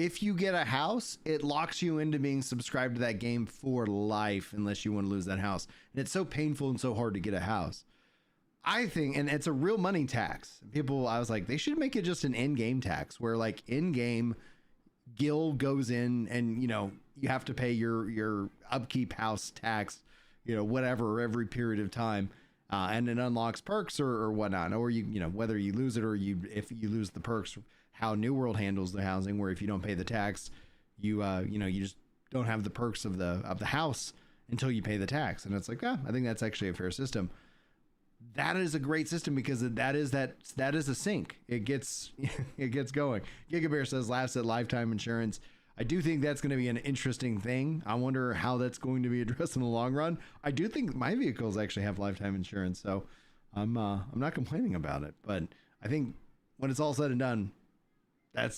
if you get a house, it locks you into being subscribed to that game for life unless you want to lose that house. And it's so painful and so hard to get a house. I think, and it's a real money tax. People, I was like, they should make it just an in-game tax where like in-game Gil goes in and, you know, you have to pay your upkeep house tax, you know, whatever, every period of time. And it unlocks perks or whatnot, or you know, whether you lose it or if you lose the perks, how New World handles the housing, where if you don't pay the tax, you know, you just don't have the perks of the house until you pay the tax. And it's like, I think that's actually a fair system. That is a great system because that is a sink. It gets going. Gigabear says laughs at lifetime insurance. I do think that's going to be an interesting thing. I wonder how that's going to be addressed in the long run. I do think my vehicles actually have lifetime insurance, so I'm not complaining about it. But I think when it's all said and done, we're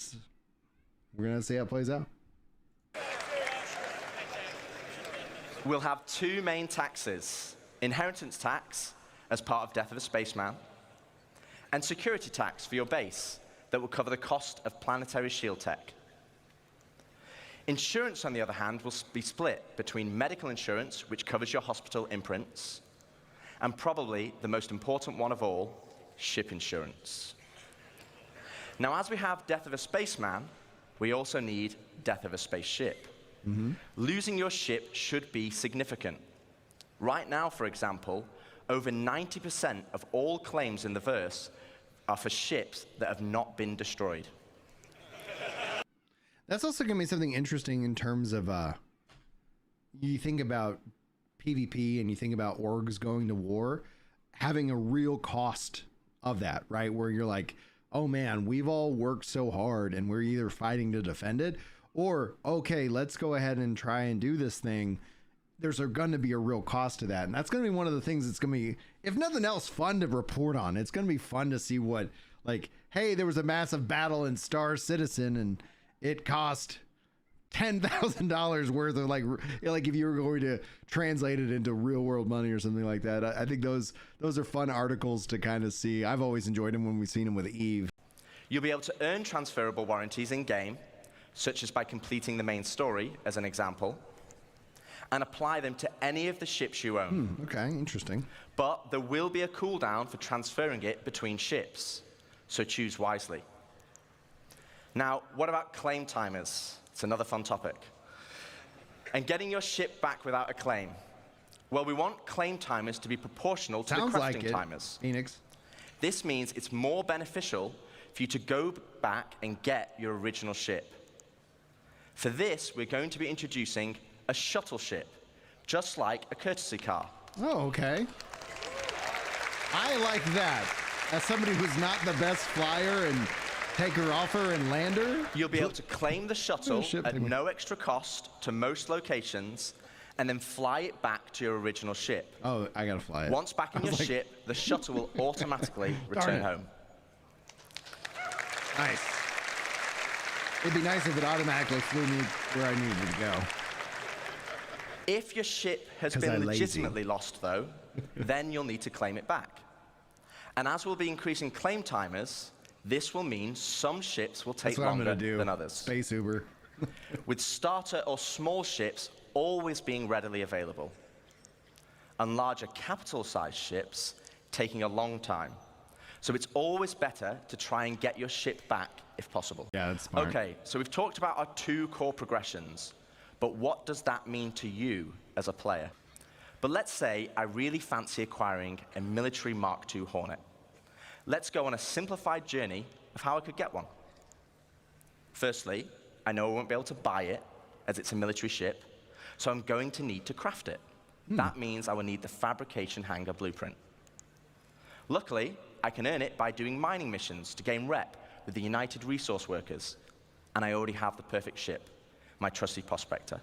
going to see how it plays out. We'll have two main taxes: inheritance tax as part of Death of a Spaceman, and security tax for your base that will cover the cost of planetary shield tech. Insurance, on the other hand, will be split between medical insurance, which covers your hospital imprints, and probably the most important one of all, ship insurance. Now, as we have Death of a Spaceman, we also need Death of a Spaceship. Losing your ship should be significant. Right now, for example, over 90% of all claims in the verse are for ships that have not been destroyed. That's also going to be something interesting in terms of, you think about PvP and you think about orgs going to war, having a real cost of that, right? Where you're like, oh man, we've all worked so hard and we're either fighting to defend it or, okay, let's go ahead and try and do this thing. There's going to be a real cost to that. And that's going to be one of the things that's going to be, if nothing else, fun to report on. It's going to be fun to see what, like, hey, there was a massive battle in Star Citizen and it cost $10,000 worth of like if you were going to translate it into real world money or something like that. I think those are fun articles to kind of see. I've always enjoyed them when we've seen them with Eve. You'll be able to earn transferable warranties in game, such as by completing the main story, as an example, and apply them to any of the ships you own. Okay, interesting. But there will be a cooldown for transferring it between ships, so choose wisely. Now, what about claim timers? It's another fun topic. And getting your ship back without a claim. Well, we want claim timers to be proportional to the crafting timers. Phoenix. This means it's more beneficial for you to go back and get your original ship. For this, we're going to be introducing a shuttle ship, just like a courtesy car. Oh, okay. I like that. As somebody who's not the best flyer and taker-offer and lander, you'll be able to claim the shuttle at no extra cost to most locations, and then fly it back to your original ship. Oh, I gotta fly it. Once back in your ship, the shuttle will automatically return home. Nice. It'd be nice if it automatically flew me where I needed to go. If your ship has been legitimately lost, though, then you'll need to claim it back. And as we'll be increasing claim timers, this will mean some ships will take longer than others. Space Uber. With starter or small ships always being readily available, and larger capital-sized ships taking a long time. So it's always better to try and get your ship back if possible. Yeah, that's smart. Okay, so we've talked about our two core progressions, but what does that mean to you as a player? But let's say I really fancy acquiring a military Mark II Hornet. Let's go on a simplified journey of how I could get one. Firstly, I know I won't be able to buy it, as it's a military ship, so I'm going to need to craft it. That means I will need the fabrication hangar blueprint. Luckily, I can earn it by doing mining missions to gain rep with the United Resource Workers, and I already have the perfect ship, my trusty Prospector.